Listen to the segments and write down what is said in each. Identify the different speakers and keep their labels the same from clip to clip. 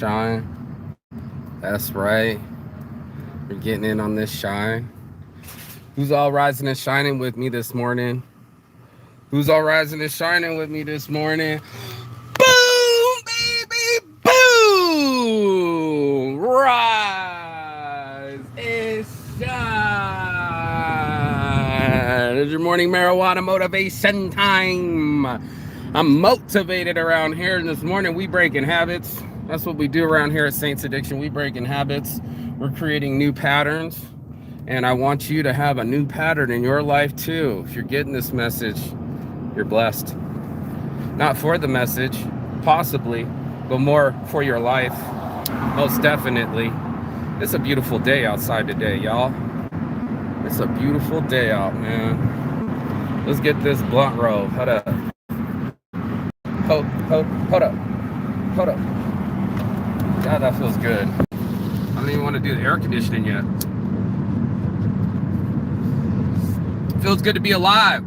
Speaker 1: Shine. That's right. We're getting in on this shine. Who's all rising and shining with me this morning? Who's all rising and shining with me this morning? Boom, baby, boom! Rise and shine. It's your morning marijuana motivation time. I'm motivated around here, and this morning we breaking habits. That's what we do around here at Saints Addiction. We breaking habits. We're creating new patterns, and I want you to have a new pattern in your life too. If you're getting this message, you're blessed. Not for the message, possibly, but more for your life. Most definitely. It's a beautiful day outside today, y'all. It's a beautiful day out, man. Let's get this blunt roll. Hold up. Hold up. Hold up. God, that feels good. I don't even want to do the air conditioning yet. It feels good to be alive.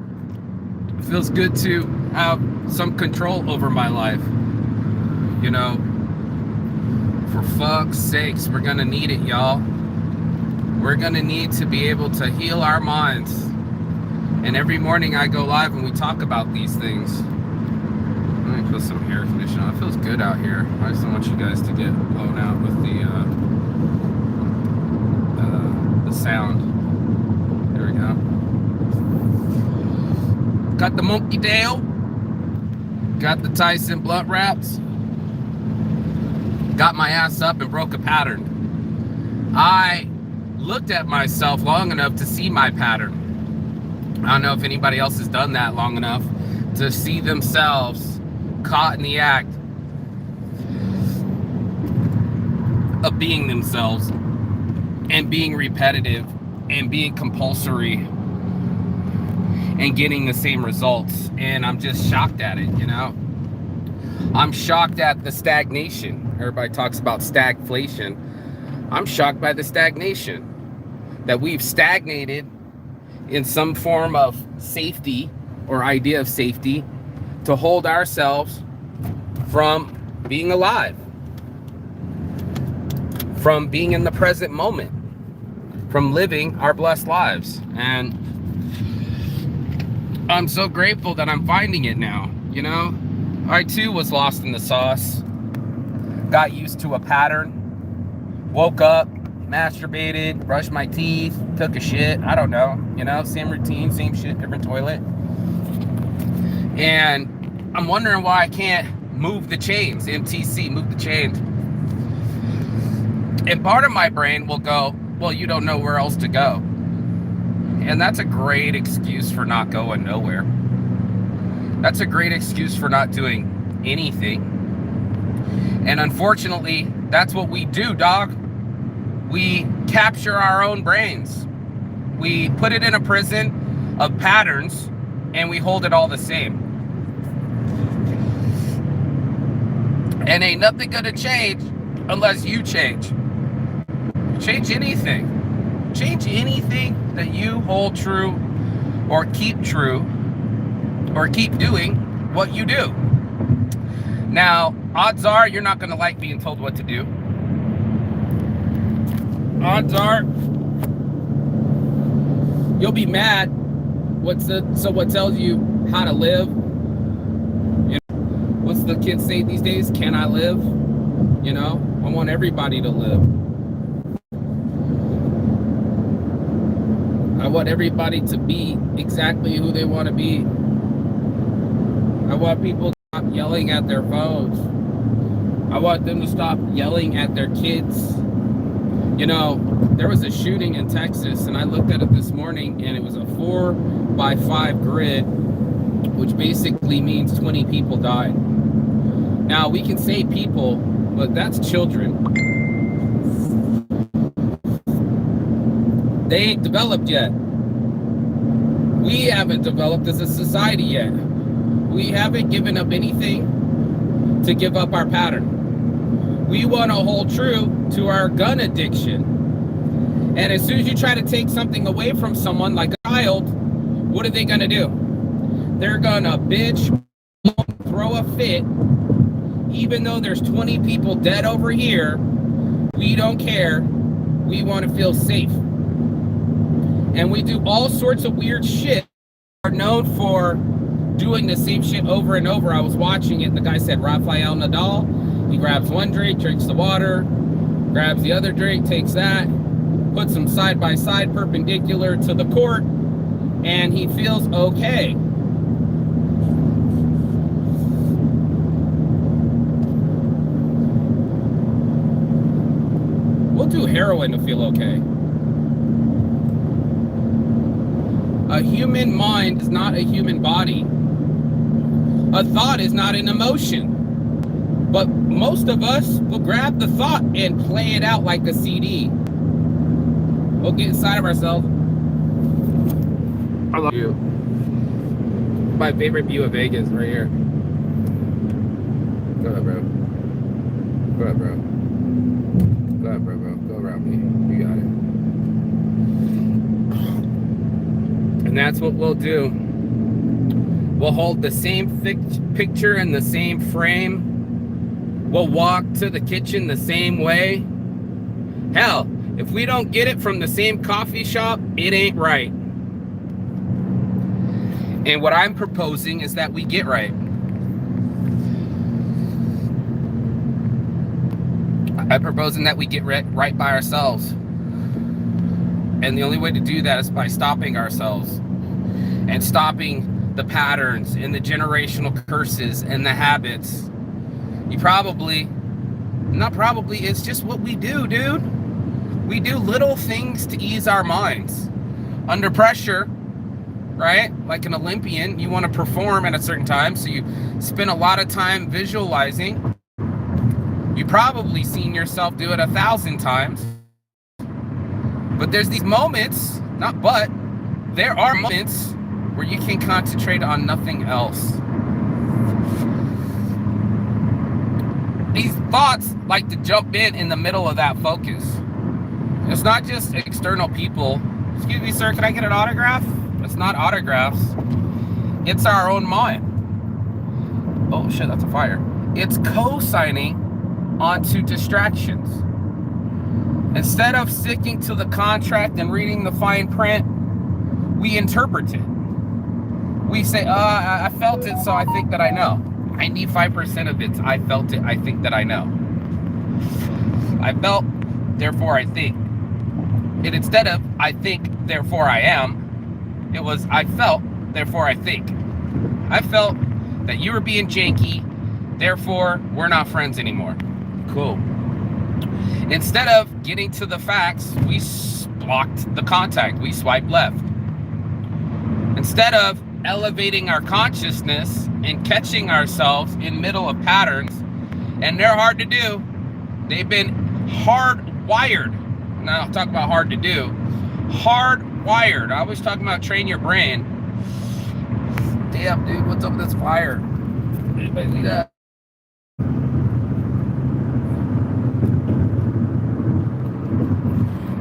Speaker 1: It feels good to have some control over my life. You know, for fuck's sakes, we're gonna need it, y'all. We're gonna need to be able to heal our minds. And every morning I go live and we talk about these things. Let me put some air conditioning on. It feels good out here. I just don't want you guys to get blown out with the sound. There we go. Got the monkey tail. Got the Tyson blunt wraps. Got my ass up and broke a pattern. I looked at myself long enough to see my pattern. I don't know if anybody else has done that long enough to see themselves caught in the act of being themselves and being repetitive and being compulsory and getting the same results. And I'm just shocked at it, you know. I'm shocked at the stagnation. Everybody talks about stagflation. I'm shocked by the stagnation, that we've stagnated in some form of safety or idea of safety to hold ourselves from being alive, from being in the present moment, from living our blessed lives. And I'm so grateful that I'm finding it now. You know, I too was lost in the sauce, got used to a pattern, woke up, masturbated, brushed my teeth, took a shit, I don't know, you know, same routine, same shit, different toilet. And I'm wondering why I can't move the chains, MTC, move the chains. And part of my brain will go, well, you don't know where else to go. And that's a great excuse for not going nowhere. That's a great excuse for not doing anything. And unfortunately, that's what we do, dog. We capture our own brains. We put it in a prison of patterns and we hold it all the same. And ain't nothing gonna change unless you change. Change anything. Change anything that you hold true or keep doing what you do. Now, odds are you're not gonna like being told what to do. Odds are you'll be mad. What tells you how to live? You know, what's the kids say these days? Can I live? You know, I want everybody to live. I want everybody to be exactly who they want to be. I want people to stop yelling at their phones. I want them to stop yelling at their kids. You know, there was a shooting in Texas, and I looked at it this morning, and it was a 4x5 grid, which basically means 20 people died. Now, we can say people, but that's children. They ain't developed yet. We haven't developed as a society yet. We haven't given up anything to give up our pattern. We want to hold true to our gun addiction. And as soon as you try to take something away from someone like a child, what are they going to do? They're going to bitch, throw a fit, even though there's 20 people dead over here, we don't care. We want to feel safe. And we do all sorts of weird shit. Are known for doing the same shit over and over. I was watching it, and the guy said Rafael Nadal, he grabs one drink, drinks the water, grabs the other drink, takes that, puts them side by side perpendicular to the court, and he feels okay. We'll do heroin to feel okay. A human mind is not a human body. A thought is not an emotion. But most of us will grab the thought and play it out like a CD. We'll get inside of ourselves. I love you. My favorite view of Vegas right here. Go ahead, bro. Go ahead, bro. Go ahead, bro. Go around me. You got it. And that's what we'll do. We'll hold the same picture in the same frame. We'll walk to the kitchen the same way. Hell, if we don't get it from the same coffee shop, it ain't right. And what I'm proposing is that we get right. I'm proposing that we get right by ourselves. And the only way to do that is by stopping ourselves and stopping the patterns and the generational curses and the habits. It's just what we do, dude. We do little things to ease our minds. Under pressure, right? Like an Olympian, you want to perform at a certain time, so you spend a lot of time visualizing. You probably seen yourself do it 1,000 times. But there's these moments, there are moments where you can concentrate on nothing else. These thoughts like to jump in the middle of that focus. It's not just external people. Excuse me, sir, can I get an autograph? It's not autographs. It's our own mind. Oh shit, that's a fire. It's co-signing onto distractions. Instead of sticking to the contract and reading the fine print, we interpret it. We say, I felt it, so I think that I know. 95% of it's, I felt it, I think that I know. I felt, therefore I think. And instead of, I think, therefore I am, it was, I felt, therefore I think. I felt that you were being janky, therefore we're not friends anymore. Cool. Instead of getting to the facts, we blocked the contact. We swiped left. Instead of elevating our consciousness and catching ourselves in middle of patterns, and they're hard to do. They've been hardwired. Now I'll talk about hard to do. Hardwired. I always talk about train your brain. Damn, dude, what's up with this fire? Anybody see that?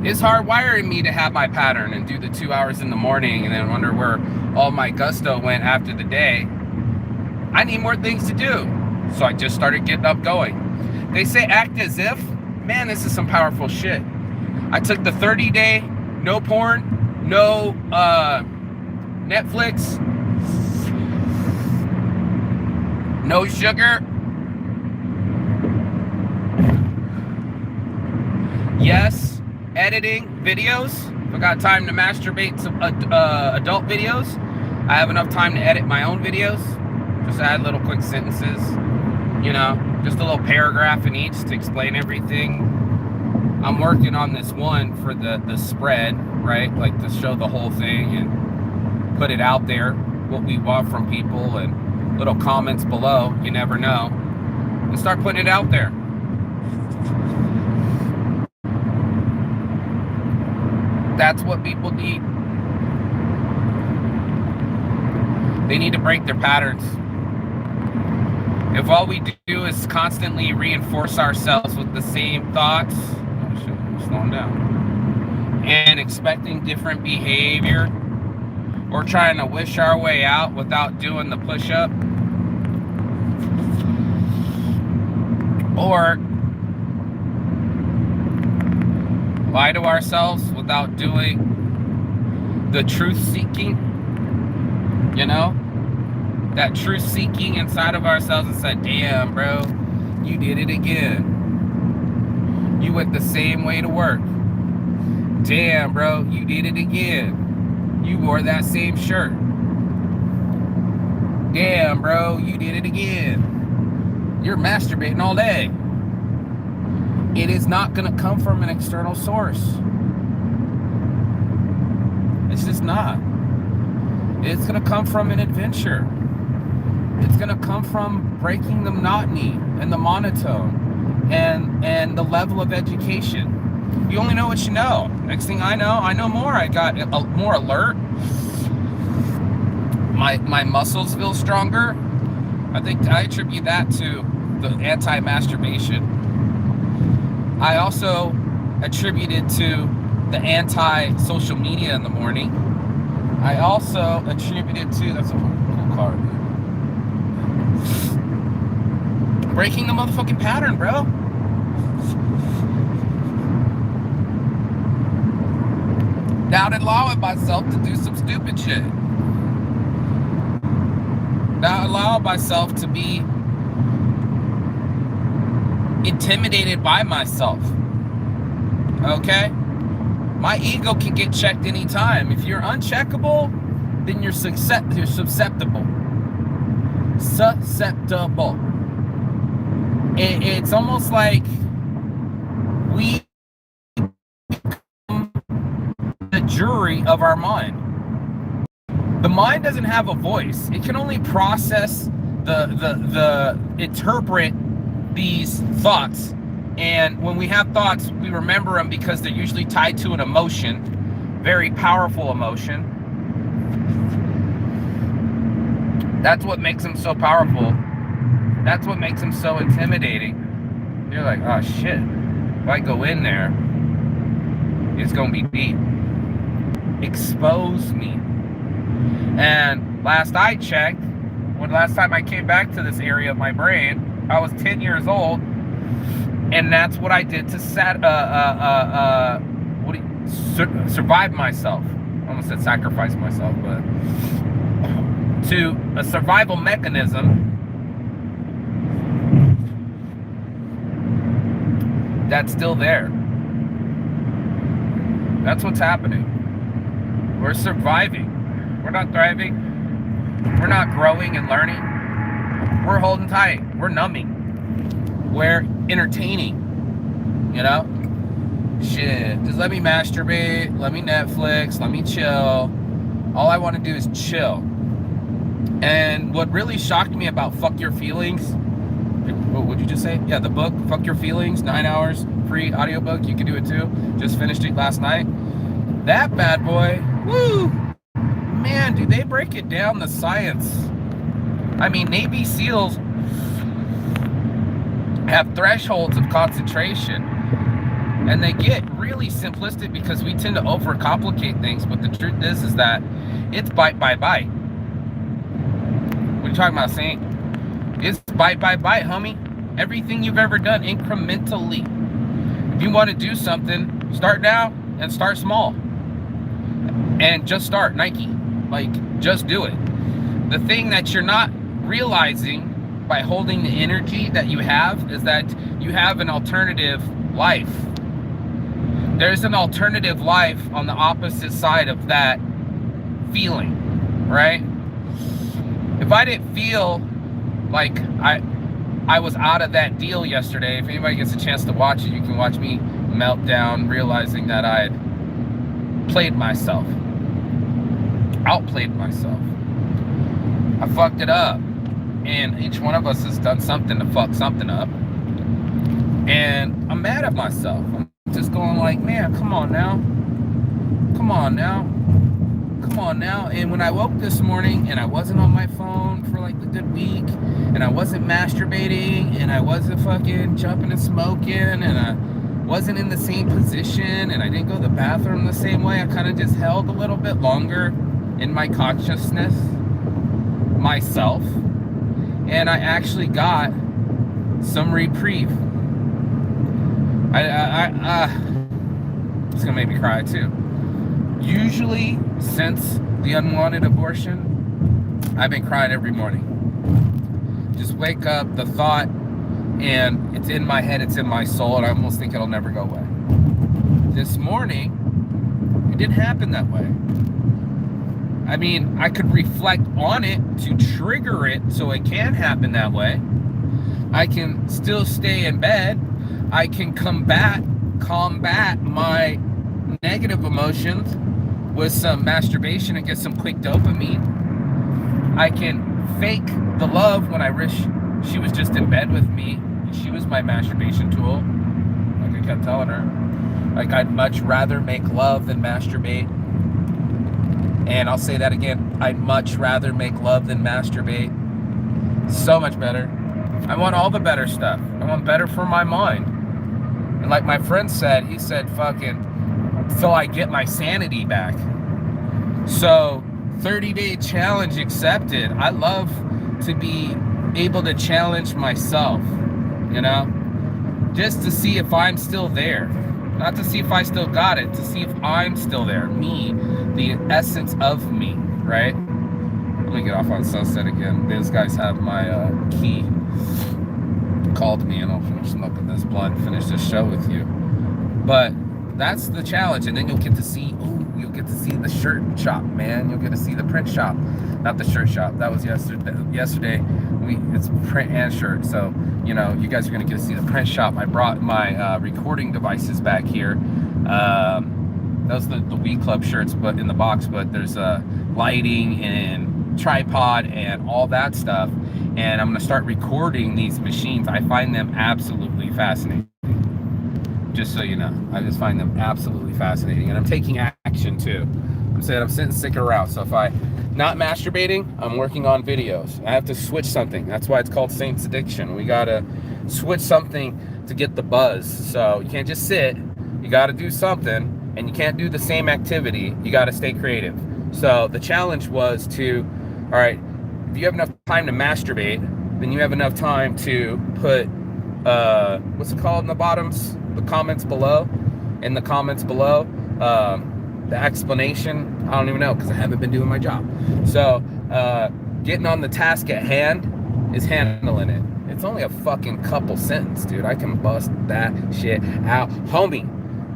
Speaker 1: It's hardwiring me to have my pattern and do the 2 hours in the morning and then wonder where all my gusto went after the day. I need more things to do. So I just started getting up going. They say act as if. Man, this is some powerful shit. I took the 30-day, no porn, no Netflix, no sugar. Yes. Editing videos. If I got time to masturbate some adult videos, I have enough time to edit my own videos. Just add little quick sentences, you know, just a little paragraph in each to explain everything. I'm working on this one for the spread, right? Like to show the whole thing and put it out there, what we want from people, and little comments below, you never know, and start putting it out there. That's what people need. They need to break their patterns. If all we do is constantly reinforce ourselves with the same thoughts, oh shit, I'm slowing down, and expecting different behavior, or trying to wish our way out without doing the push-up, Or lie to ourselves without doing the truth seeking, you know? That truth seeking inside of ourselves and said, damn, bro, you did it again. You went the same way to work. Damn, bro, you did it again. You wore that same shirt. Damn, bro, you did it again. You're masturbating all day. It is not going to come from an external source. It's just not. It's going to come from an adventure. It's going to come from breaking the monotony and the monotone and the level of education. You only know what you know. Next thing I know more. I got more alert. My muscles feel stronger. I think I attribute that to the anti-masturbation. I also attribute it to the anti-social media in the morning. I also attribute it to, that's a cool car. Breaking the motherfucking pattern, bro. Not allowing myself to do some stupid shit. Not allowing myself to be intimidated by myself. Okay? My ego can get checked anytime. If you're uncheckable, then you're susceptible. Susceptible. It's almost like we become the jury of our mind. The mind doesn't have a voice. It can only process interpret these thoughts. And when we have thoughts, we remember them because they're usually tied to an emotion, very powerful emotion. That's what makes them so powerful. That's what makes them so intimidating. You're like, oh shit, if I go in there, it's gonna be deep. Expose me. And last I checked, last time I came back to this area of my brain, I was 10 years old, and that's what I did to survive myself. I almost said sacrifice myself, but to a survival mechanism that's still there. That's what's happening. We're surviving. We're not thriving. We're not growing and learning. We're holding tight. We're numbing. We're entertaining. You know? Shit. Just let me masturbate. Let me Netflix. Let me chill. All I want to do is chill. And what really shocked me about Fuck Your Feelings, what would you just say? Yeah, the book, Fuck Your Feelings, 9 hours, free audiobook. You can do it too. Just finished it last night. That bad boy, woo! Man, dude, they break it down, the science. I mean, Navy SEALs have thresholds of concentration, and they get really simplistic because we tend to overcomplicate things, but the truth is that it's bite by bite. What are you talking about, Saint? It's bite by bite, homie. Everything you've ever done incrementally. If you want to do something, start now and start small. And just start, Nike. Like, just do it. The thing that you're not realizing by holding the energy that you have is that you have an alternative life. There's an alternative life on the opposite side of that feeling, right? If I didn't feel like I was out of that deal yesterday, if anybody gets a chance to watch it, you can watch me melt down, realizing that I had played myself. Outplayed myself. I fucked it up. And each one of us has done something to fuck something up. And I'm mad at myself. I'm just going like, man, come on now. Come on now. Come on now. And when I woke this morning and I wasn't on my phone for like a good week, and I wasn't masturbating, and I wasn't fucking jumping and smoking, and I wasn't in the same position, and I didn't go to the bathroom the same way, I kind of just held a little bit longer in my consciousness, myself, and I actually got some reprieve. It's gonna make me cry too. Usually, since the unwanted abortion, I've been crying every morning. Just wake up, the thought, and it's in my head, it's in my soul, and I almost think it'll never go away. This morning, it didn't happen that way. I mean, I could reflect on it to trigger it so it can happen that way. I can still stay in bed. I can combat my negative emotions with some masturbation and get some quick dopamine. I can fake the love when I wish she was just in bed with me. She was my masturbation tool. Like I kept telling her. Like, I'd much rather make love than masturbate. And I'll say that again. I'd much rather make love than masturbate. So much better. I want all the better stuff. I want better for my mind. And like my friend said, he said, fucking, till I get my sanity back. So, 30-day challenge accepted. I love to be able to challenge myself, you know? Just to see if I'm still there. Not to see if I still got it, to see if I'm still there. Me, the essence of me, right? Let me get off on Sunset again. These guys have my key. Called me and I'll finish smoking this blunt, finish this show with you. But that's the challenge. And then you'll get to see, you'll get to see the shirt shop, man. You'll get to see the print shop. Not the shirt shop. That was yesterday. It's print and shirt. So, you know, you guys are going to get to see the print shop. I brought my recording devices back here. Those are the Weed Club shirts, but in the box. But there's lighting and tripod and all that stuff. And I'm going to start recording these machines. I find them absolutely fascinating. Just so you know, I just find them absolutely fascinating. And I'm taking action too. I'm saying I'm sticking around. So if I'm not masturbating, I'm working on videos. I have to switch something. That's why it's called Saints Addiction. We got to switch something to get the buzz. So you can't just sit. You got to do something. And you can't do the same activity. You got to stay creative. So the challenge was to, all right, if you have enough time to masturbate, then you have enough time to put, what's it called in the bottoms? The comments below. In the comments below, the explanation, I don't even know because I haven't been doing my job. So getting on the task at hand is handling it. It's only a fucking couple sentences, dude. I can bust that shit out, homie.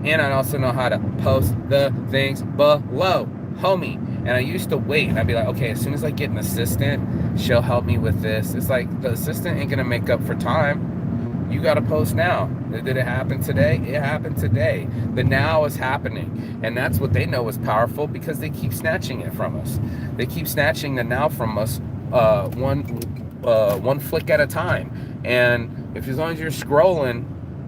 Speaker 1: And I also know how to post the things below, homie. And I used to wait, and I'd be like, okay, as soon as I get an assistant, she'll help me with this. It's like, the assistant ain't gonna make up for time. You gotta post now. Did it happen today? It happened today. The now is happening. And that's what they know is powerful because they keep snatching it from us. They keep snatching the now from us one flick at a time. And if as long as you're scrolling,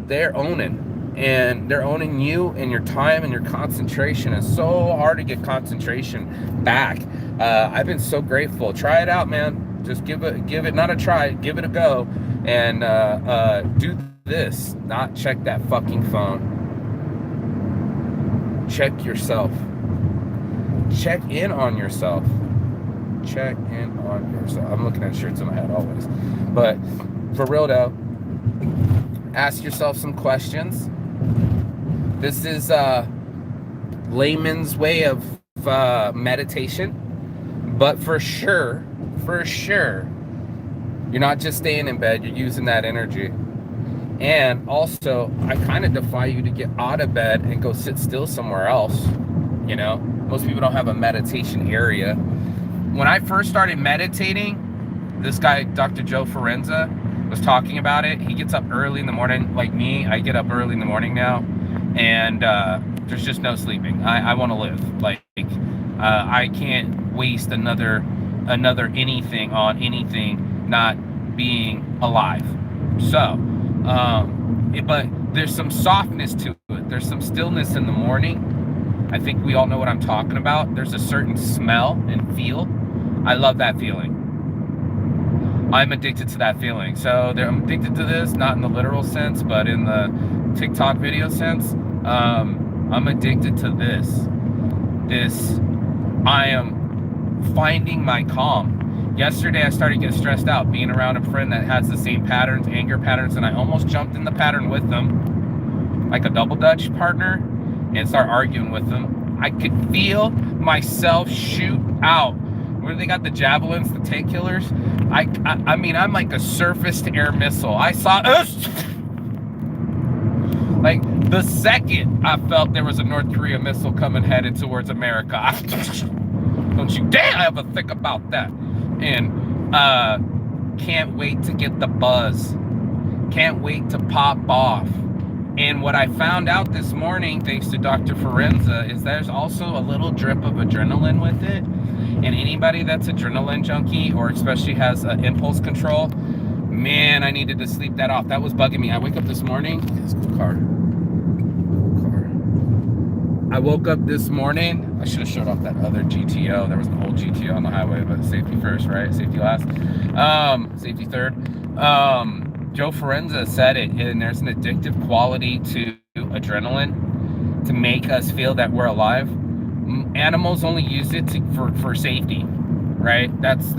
Speaker 1: they're owning. And they're owning you and your time and your concentration. It's so hard to get concentration back. I've been so grateful. Try it out, man. Just give it not a try, give it a go. And do this. Not check that fucking phone. Check yourself. Check in on yourself. Check in on yourself. I'm looking at shirts in my head always. But for real though, ask yourself some questions. This is layman's way of meditation, but for sure, you're not just staying in bed, you're using that energy. And also, I kind of defy you to get out of bed and go sit still somewhere else. You know, most people don't have a meditation area. When I first started meditating, this guy, Dr. Joe Forenza, was talking about it. He gets up early in the morning, like me. I get up early in the morning now, and there's just no sleeping. I want to live. Like, I can't waste another anything on anything not being alive. So, but there's some softness to it. There's some stillness in the morning. I think we all know what I'm talking about. There's a certain smell and feel. I love that feeling. I'm addicted to that feeling. So I'm addicted to this, not in the literal sense, but in the TikTok video sense. I'm addicted to this. I am finding my calm. yesterday I started getting stressed out being around a friend that has the same patterns, anger patterns, and I almost jumped in the pattern with them, like a double dutch partner, and start arguing with them. I could feel myself shoot out. Where they got the javelins, the tank killers. I mean, I'm like a surface to air missile. I saw like the second I felt there was a North Korea missile coming headed towards America. Don't you dare ever think about that. And can't wait to get the buzz. Can't wait to pop off. And what I found out this morning, thanks to Dr. Forenza, is there's also a little drip of adrenaline with it. And anybody that's adrenaline junkie, or especially has impulse control, man, I needed to sleep that off. That was bugging me. I wake up this morning. This cool car. I woke up this morning. I should have showed off that other GTO. There was an old GTO on the highway, but safety first, right? Safety last. Safety third. Joe Forenza said it, and there's an addictive quality to adrenaline to make us feel that we're alive. Animals only use it for safety, right? That's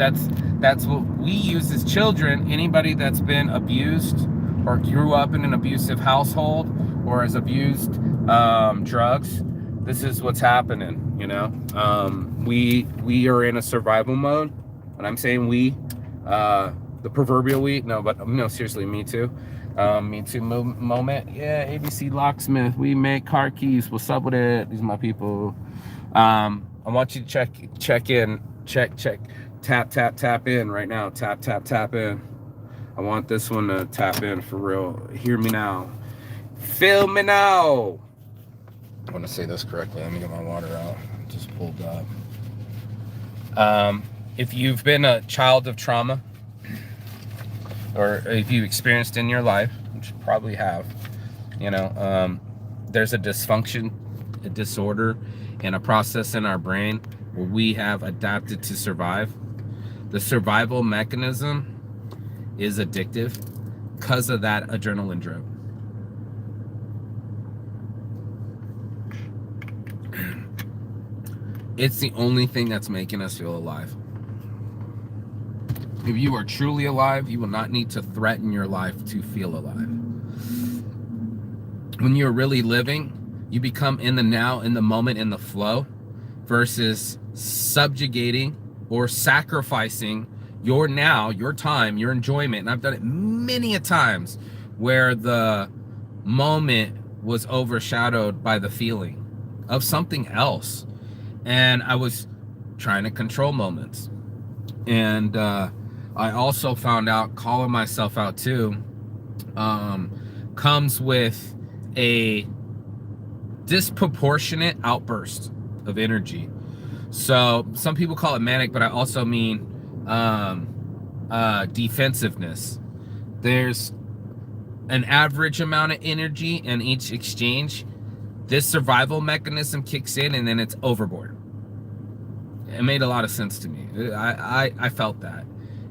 Speaker 1: what we use as children. Anybody that's been abused or grew up in an abusive household or has abused drugs, this is what's happening, you know? We are in a survival mode, and I'm saying we, the proverbial we, no, seriously, me too. Me too moment. Yeah, ABC Locksmith, we make car keys. What's up with it? These are my people. I want you to check in, tap in right now. Tap in. I want this one to tap in for real. Hear me now. Feel me now. I want to say this correctly. Let me get my water out. Just pulled up. If you've been a child of trauma, or if you experienced in your life, which you probably have, you know, there's a dysfunction, a disorder, and a process in our brain where we have adapted to survive. The survival mechanism is addictive because of that adrenaline drip. It's the only thing that's making us feel alive. If you are truly alive, you will not need to threaten your life to feel alive. When you're really living, you become in the now, in the moment, in the flow, versus subjugating or sacrificing your now, your time, your enjoyment. And I've done it many a times where the moment was overshadowed by the feeling of something else. And I was trying to control moments. And I also found out, calling myself out too, comes with a disproportionate outburst of energy. So some people call it manic, but I also mean defensiveness. There's an average amount of energy in each exchange. This survival mechanism kicks in, and then it's overboard. It made a lot of sense to me. I felt that.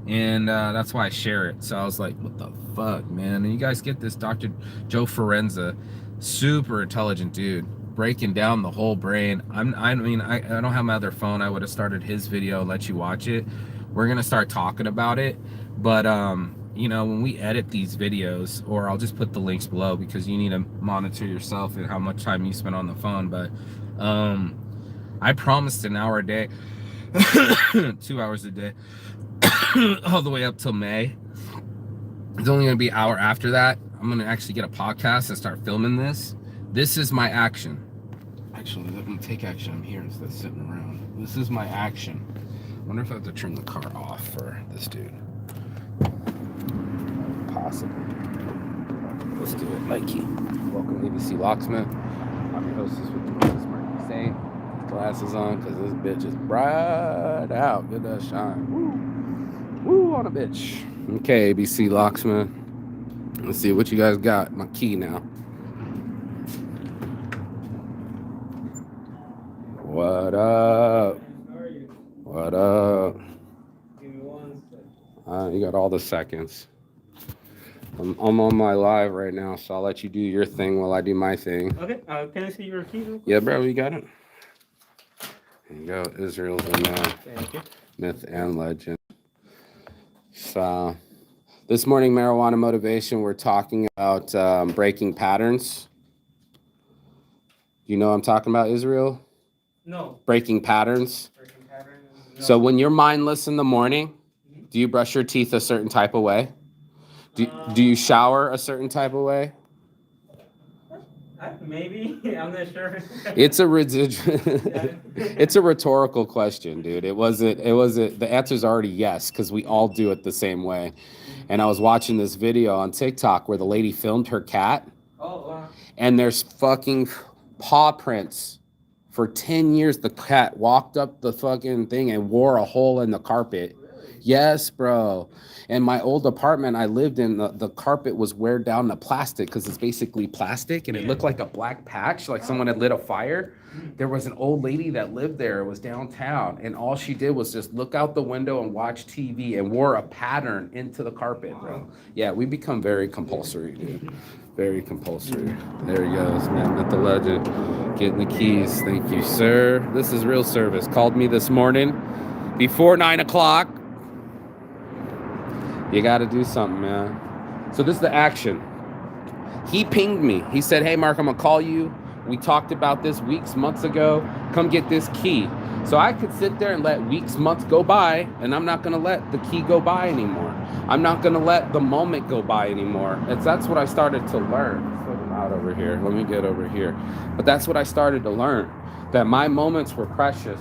Speaker 1: And that's why I share it. So I was like, what the fuck, man? And you guys get this Dr. Joe Forenza, super intelligent dude, breaking down the whole brain. I mean, I don't have my other phone. I would have started his video, let you watch it. We're going to start talking about it. But, you know, when we edit these videos, or I'll just put the links below because you need to monitor yourself and how much time you spend on the phone. But I promised an hour a day, 2 hours a day, all the way up till May. It's only going to be an hour after that. I'm going to actually get a podcast and start filming this. This is my action. Actually, let me take action. I'm here instead of sitting around. This is my action. I wonder if I have to turn the car off for this dude. Possible. Let's do it. Mikey. Welcome to ABC Locksmith. I'm your hostess with the most smart Saint. Glasses on because this bitch is bright out. Good that shine. Woo on a bitch. Okay, ABC Locksmith. Let's see what you guys got. My key now. What up? What up?
Speaker 2: Give me 1 second.
Speaker 1: You got all the seconds. I'm on my live right now, so I'll let you do your thing while I do my thing.
Speaker 2: Okay, can I see your key real quick?
Speaker 1: Yeah, bro, you got it. There you go. Israel's in
Speaker 2: Thank you.
Speaker 1: myth and legend. So this morning, Marijuana Motivation, we're talking about breaking patterns. You know what I'm talking about, Israel?
Speaker 2: No.
Speaker 1: Breaking patterns.
Speaker 2: Breaking patterns? No.
Speaker 1: So when you're mindless in the morning, do you brush your teeth a certain type of way? Do you shower a certain type of way?
Speaker 2: Maybe. I'm not sure.
Speaker 1: It's a rhetorical question, dude. It wasn't. The answer's already yes, because we all do it the same way. And I was watching this video on TikTok where the lady filmed her cat.
Speaker 2: Oh, wow.
Speaker 1: And there's fucking paw prints. For 10 years, the cat walked up the fucking thing and wore a hole in the carpet.
Speaker 2: Really?
Speaker 1: Yes, bro. In my old apartment I lived in, the carpet was wear down to plastic because it's basically plastic, and it looked like a black patch, like someone had lit a fire. There was an old lady that lived there. It was downtown, and all she did was just look out the window and watch TV and wore a pattern into the carpet, bro. Yeah, we become very compulsory, dude. Very compulsory. There he goes, man. Met the legend. Getting the keys. Thank you, sir. This is real service. Called me this morning before 9 o'clock. You got to do something, man. So this is the action. He pinged me. He said, hey, Mark, I'm going to call you. We talked about this months ago. Come get this key. So I could sit there and let months go by, and I'm not going to let the key go by anymore. I'm not going to let the moment go by anymore. That's what I started to learn. It's a little loud over here. Let me get over here. But that's what I started to learn, that my moments were precious.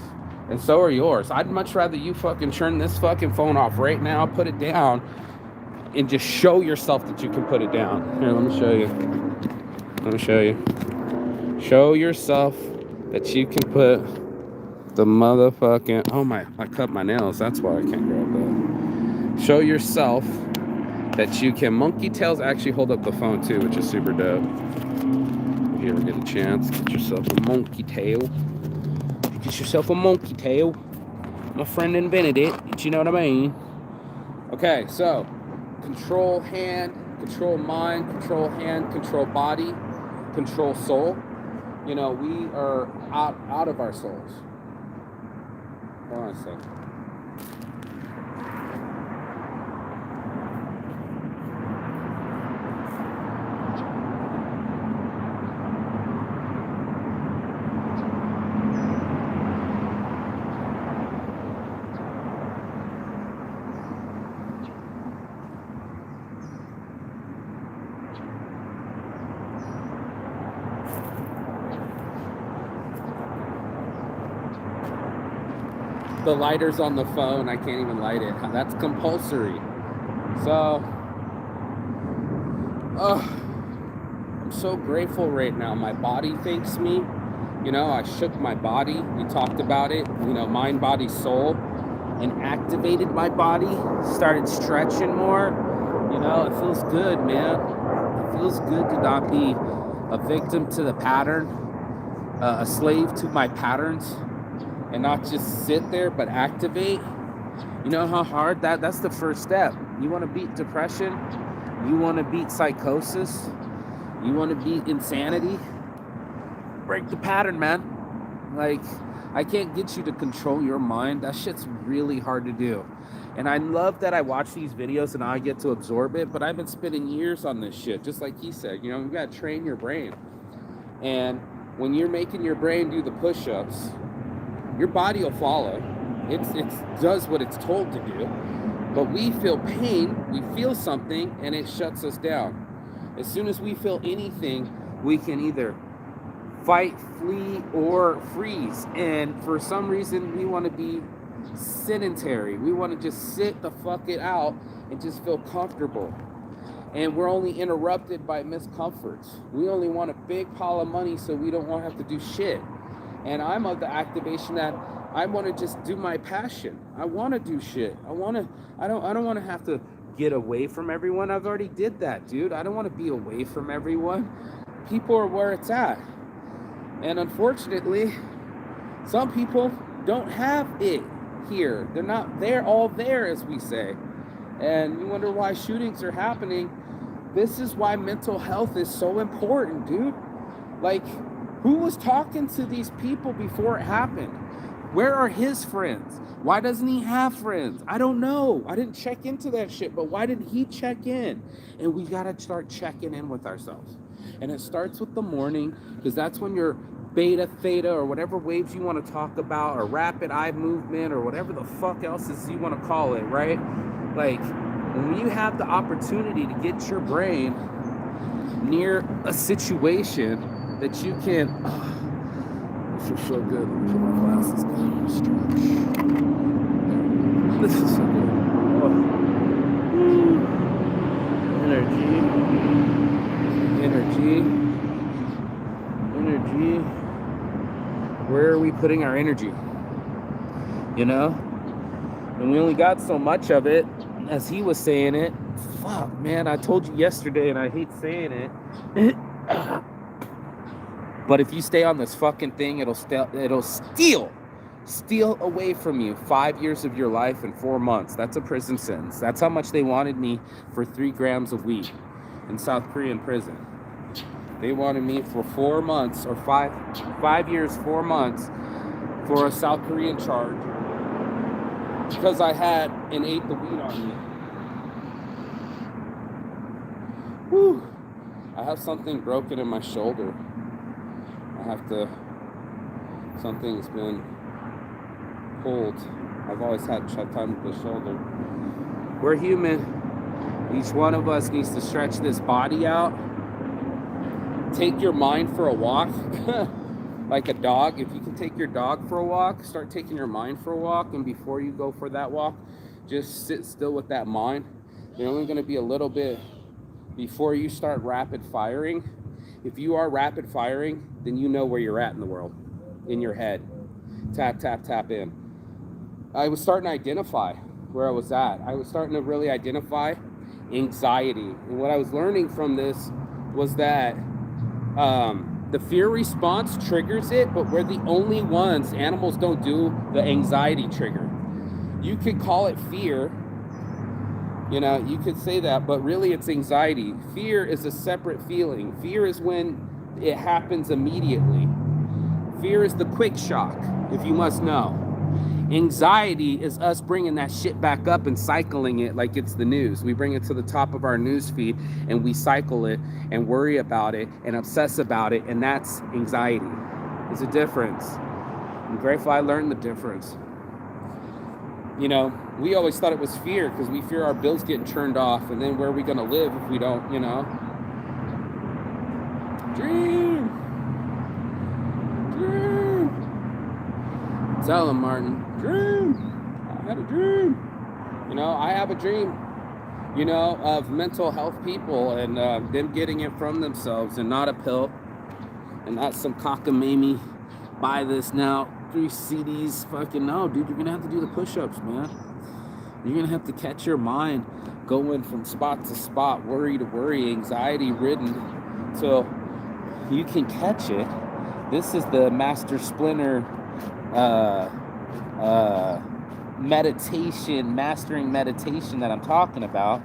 Speaker 1: And so are yours. I'd much rather you fucking turn this fucking phone off right now, put it down, and just show yourself that you can put it down. Here, let me show you. Let me show you. Show yourself that you can put the motherfucking... Oh my, I cut my nails. That's why I can't grab that. Show yourself that you can... Monkey tails actually hold up the phone too, which is super dope. If you ever get a chance, get yourself a monkey tail. Get yourself a monkey tail. My friend invented it. You know what I mean? Okay, so control hand, control mind, control hand, control body, control soul. You know, we are out of our souls. Hold on a second. The lighter's on the phone. I can't even light it. That's compulsory. So, I'm so grateful right now. My body thanks me. You know, I shook my body. We talked about it. You know, mind, body, soul. And activated my body. Started stretching more. You know, it feels good, man. It feels good to not be a victim to the pattern. A slave to my patterns. And not just sit there, but activate. You know how hard that's the first step. You want to beat depression. You want to beat psychosis. You want to beat insanity. Break the pattern, man. Like, I can't get you to control your mind. That shit's really hard to do. And I love that I watch these videos and I get to absorb it, but I've been spending years on this shit. Just like he said, you know, you got to train your brain. And when you're making your brain do the push-ups, your body will follow. It does what it's told to do. But we feel pain, we feel something, and it shuts us down. As soon as we feel anything, we can either fight, flee, or freeze. And for some reason, we want to be sedentary. We want to just sit the fuck it out and just feel comfortable. And we're only interrupted by miscomforts. We only want a big pile of money so we don't want to have to do shit. And I'm of the activation that I want to just do my passion. I want to do shit. I don't want to have to get away from everyone. I've already did that, dude. I don't want to be away from everyone. People are where it's at. And unfortunately, some people don't have it here. They're not there, all there, as we say. And you wonder why shootings are happening. This is why mental health is so important, dude. Like, who was talking to these people before it happened? Where are his friends? Why doesn't he have friends? I don't know. I didn't check into that shit, but why didn't he check in? And we got to start checking in with ourselves. And it starts with the morning, because that's when your beta, theta, or whatever waves you want to talk about, or rapid eye movement, or whatever the fuck else is you want to call it, right? Like, when you have the opportunity to get your brain near a situation that you can, this is so good. Let me put my glasses on. Stretch. This is so good. Oh. Energy. Where are we putting our energy? You know? And we only got so much of it, as he was saying it. Fuck, man, I told you yesterday, and I hate saying it. But if you stay on this fucking thing, it'll steal away from you 5 years of your life in 4 months. That's a prison sentence. That's how much they wanted me for 3 grams of weed in South Korean prison. They wanted me for 4 months, or 5 years, 4 months, for a South Korean charge, because I had and ate the weed on me. Whew. I have something broken in my shoulder. Something's been pulled. I've always had tough time with the shoulder. We're human. Each one of us needs to stretch this body out. Take your mind for a walk. Like a dog. If you can take your dog for a walk, start taking your mind for a walk. And before you go for that walk, just sit still with that mind. You're only going to be a little bit before you start rapid firing. If you are rapid firing, then you know where you're at in the world, in your head. Tap, tap, tap in. I was starting to identify where I was at. I was starting to really identify anxiety. And what I was learning from this was that the fear response triggers it, but we're the only ones. Animals don't do the anxiety trigger. You could call it fear. You know, you could say that, but really it's anxiety. Fear is a separate feeling. Fear is when it happens immediately. Fear is the quick shock, if you must know. Anxiety is us bringing that shit back up and cycling it like it's the news. We bring it to the top of our news feed and we cycle it and worry about it and obsess about it, and that's anxiety. There's a difference. I'm grateful I learned the difference. You know, we always thought it was fear because we fear our bills getting turned off, and then where are we going to live if we don't, you know? Dream. Tell him, Martin. Dream. I had a dream. You know, I have a dream, you know, of mental health people and them getting it from themselves, and not a pill and not some cockamamie. Buy this now. 3 CDs, fucking no, dude. You're gonna have to do the push-ups, man. You're gonna have to catch your mind going from spot to spot, worry to worry, anxiety ridden, till you can catch it. This is the Master Splinter mastering meditation that I'm talking about.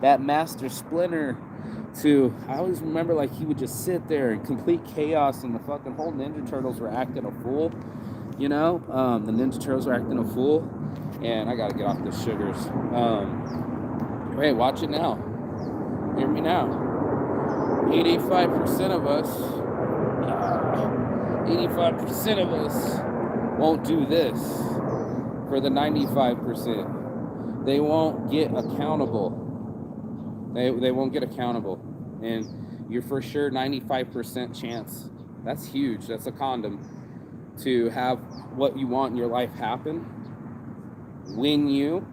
Speaker 1: That Master Splinter I always remember, like, he would just sit there in complete chaos, and the fucking whole Ninja Turtles were acting a fool. You know, the Ninja Turtles are acting a fool, and I gotta get off the sugars. Hey, watch it now. Hear me now. 85% of us, 85% of us won't do this for the 95%. They won't get accountable. They won't get accountable, and you're for sure 95% chance. That's huge. That's a condom. To have what you want in your life happen when you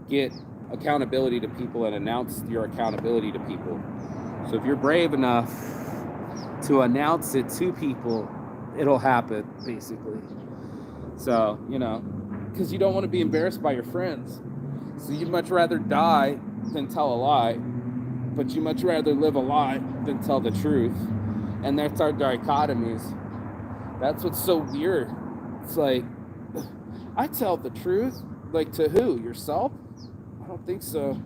Speaker 1: get accountability to people and announce your accountability to people. So if you're brave enough to announce it to people, it'll happen, basically. So, you know, because you don't want to be embarrassed by your friends. So you'd much rather die than tell a lie, but you much rather live a lie than tell the truth. And that's our dichotomies. That's what's so weird. It's like, I tell the truth. Like, to who? Yourself? I don't think so.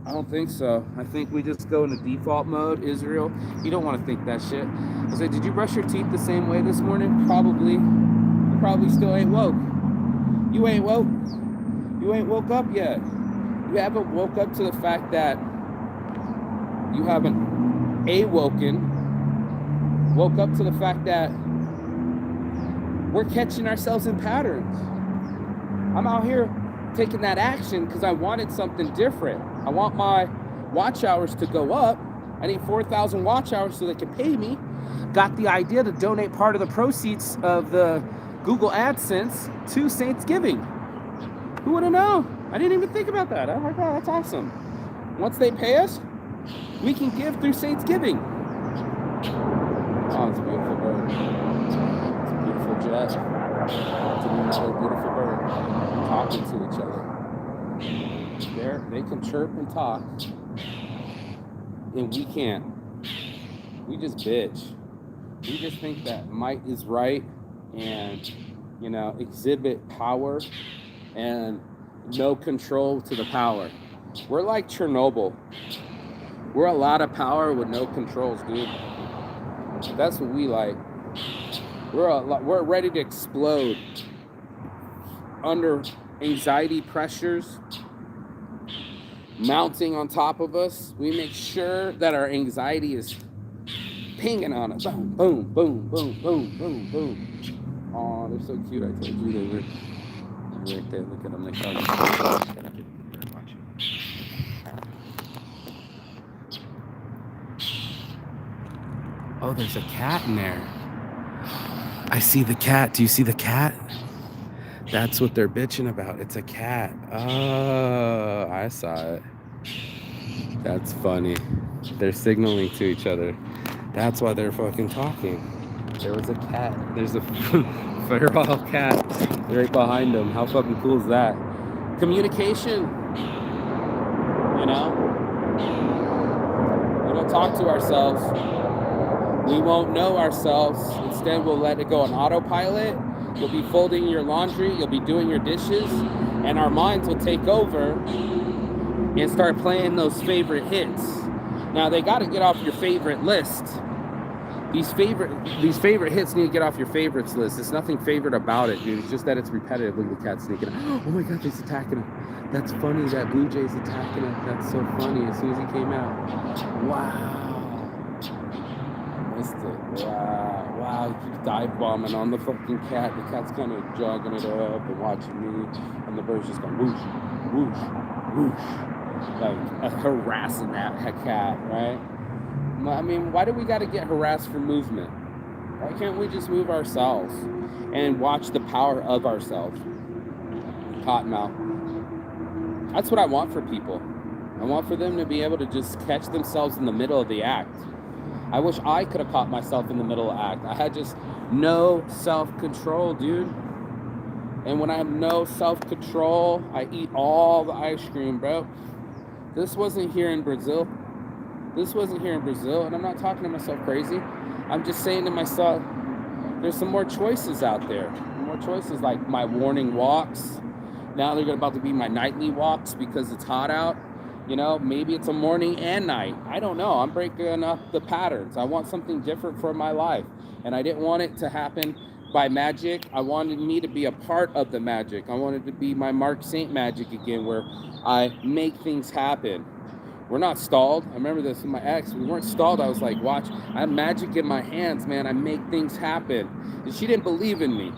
Speaker 1: I don't think so. I think we just go into default mode, Israel. You don't want to think that shit. I said, did you brush your teeth the same way this morning? Probably. You probably still ain't woke. You ain't woke. You ain't woke up yet. You haven't woke up to the fact that you haven't woke up to the fact that we're catching ourselves in patterns. I'm out here taking that action because I wanted something different. I want my watch hours to go up. I need 4,000 watch hours so they can pay me. Got the idea to donate part of the proceeds of the Google AdSense to Saintsgiving. Who would have known? I didn't even think about that. Oh my God, that's awesome. Once they pay us, we can give through Saintsgiving. Oh, it's a beautiful bird. It's a beautiful jet. It's another beautiful bird talking to each other. They can chirp and talk, and we can't. We just bitch. We just think that might is right and, exhibit power and no control to the power. We're like Chernobyl. We're a lot of power with no controls, dude. That's what we like. We're ready to explode under anxiety pressures mounting on top of us. We make sure that our anxiety is pinging on us. Boom, boom, boom, boom, boom, boom, boom. Oh, they're so cute. I told you they were right there. Look at them. They call you. Oh, there's a cat in there. I see the cat. Do you see the cat? That's what they're bitching about. It's a cat. Oh, I saw it. That's funny. They're signaling to each other. That's why they're fucking talking. There was a cat. There's a feral cat right behind them. How fucking cool is that? Communication. We don't talk to ourselves. We won't know ourselves. Instead, we'll let it go on autopilot. You'll be folding your laundry. You'll be doing your dishes. And our minds will take over and start playing those favorite hits. Now, they got to get off your favorite list. These favorite hits need to get off your favorites list. There's nothing favorite about it, dude. It's just that it's repetitive. Look at the cat sneaking out. Oh my God, he's attacking him. That's funny. That Blue Jay's attacking him. That's so funny. As soon as he came out. Wow. Missed it. Wow. He keeps dive bombing on the fucking cat. The cat's kind of jogging it up and watching me. And the bird's just going whoosh, whoosh, whoosh. Like harassing that cat, right? I mean, why do we got to get harassed for movement? Why can't we just move ourselves and watch the power of ourselves? Cottonmouth. That's what I want for people. I want for them to be able to just catch themselves in the middle of the act. I wish I could have caught myself in the middle of the act. I had just no self-control, dude. And when I have no self-control, I eat all the ice cream, bro. This wasn't here in Brazil. And I'm not talking to myself crazy. I'm just saying to myself, there's some more choices out there. More choices like my morning walks. Now they're about to be my nightly walks because it's hot out. Maybe it's a morning and night. I don't know. I'm breaking up the patterns. I want something different for my life. And I didn't want it to happen by magic. I wanted me to be a part of the magic. I wanted to be my Mark Saint magic again, where I make things happen. We're not stalled. I remember this with my ex. We weren't stalled. I was like, watch, I have magic in my hands, man. I make things happen. And she didn't believe in me.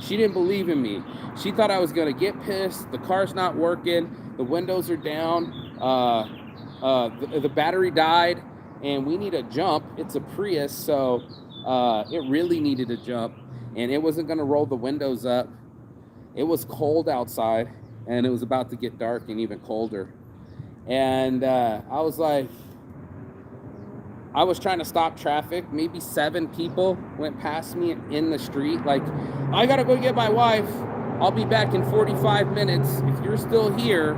Speaker 1: She thought I was going to get pissed. The car's not working. The windows are down. The battery died. And we need a jump. It's a Prius, so it really needed a jump. And it wasn't going to roll the windows up. It was cold outside. And it was about to get dark and even colder. And I was trying to stop traffic. Maybe 7 people went past me in the street. Like, I gotta go get my wife. I'll be back in 45 minutes. If you're still here,